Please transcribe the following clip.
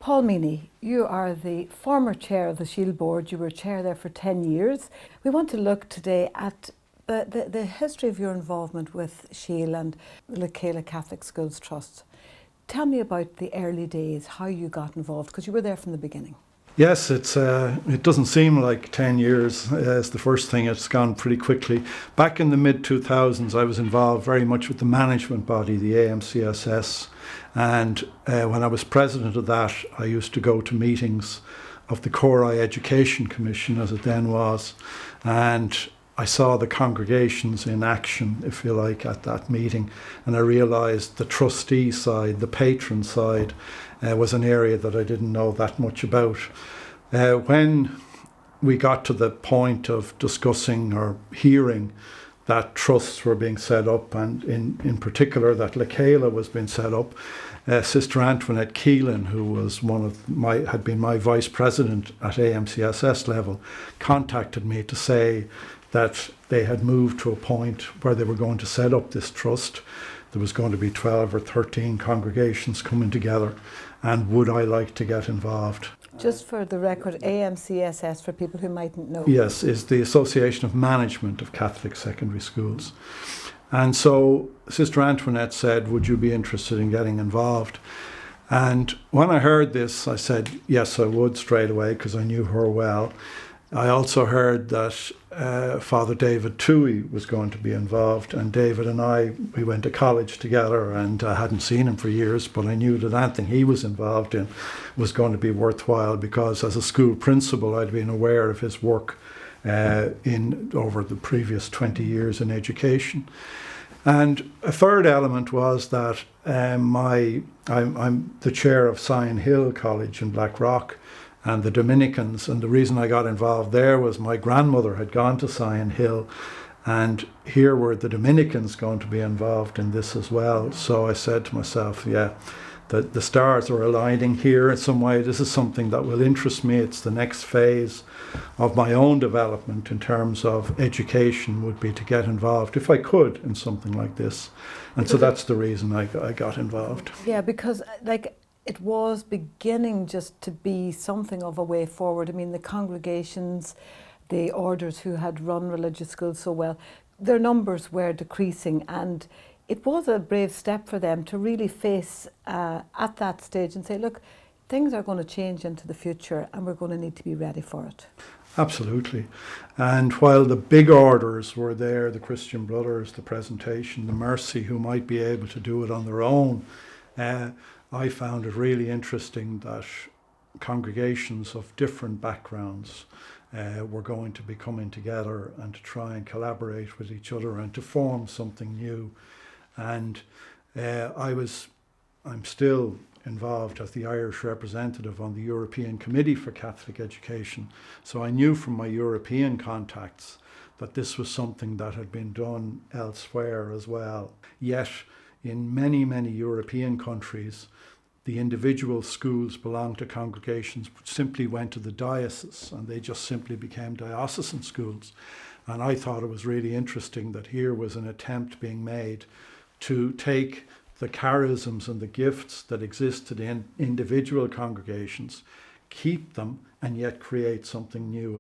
Paul Meany, you are the former chair of the Shield Board. You were chair there for 10 years. We want to look today at the history of your involvement with Shield and the Leakela Catholic Schools Trust. Tell me about the early days, how you got involved, because you were there from the beginning. Yes, it doesn't seem like 10 years is the first thing. It's gone pretty quickly. Back in the mid-2000s, I was involved very much with the management body, the AMCSS. And when I was president of that, I used to go to meetings of the Chori Education Commission, as it then was. And I saw the congregations in action, if you like, at that meeting. And I realised the trustee side, the patron side, was an area that I didn't know that much about. When we got to the point of discussing or hearing that trusts were being set up, and in particular that Leakela was being set up, Sister Antoinette Keelan, who was had been my vice president at AMCSS level, contacted me to say that they had moved to a point where they were going to set up this trust. There was going to be 12 or 13 congregations coming together, and would I like to get involved? Just for the record, AMCSS, for people who mightn't know. Yes, is the Association of Management of Catholic Secondary Schools. And so Sister Antoinette said, would you be interested in getting involved? And when I heard this, I said, yes, I would straight away, because I knew her well. I also heard that Father David Toohey was going to be involved, and David and I, we went to college together, and I hadn't seen him for years, but I knew that anything he was involved in was going to be worthwhile, because as a school principal I'd been aware of his work over the previous 20 years in education. And a third element was that I'm the chair of Sion Hill College in Blackrock, and the Dominicans, and the reason I got involved there was my grandmother had gone to Sion Hill, and here were the Dominicans going to be involved in this as well. So I said to myself, yeah, the stars are aligning here in some way. This is something that will interest me. It's the next phase of my own development in terms of education, would be to get involved, if I could, in something like this. And so that's the reason I got involved. Yeah, because it was beginning just to be something of a way forward. I mean, the congregations, the orders who had run religious schools so well, their numbers were decreasing, and it was a brave step for them to really face at that stage and say, look, things are going to change into the future and we're going to need to be ready for it. Absolutely. And while the big orders were there, the Christian Brothers, the Presentation, the Mercy, who might be able to do it on their own, I found it really interesting that congregations of different backgrounds were going to be coming together and to try and collaborate with each other and to form something new. And I'm still involved as the Irish representative on the European Committee for Catholic Education. So I knew from my European contacts that this was something that had been done elsewhere as well. Yet in many, many European countries, the individual schools belonged to congregations which simply went to the diocese, and they just simply became diocesan schools. And I thought it was really interesting that here was an attempt being made to take the charisms and the gifts that existed in individual congregations, keep them, and yet create something new.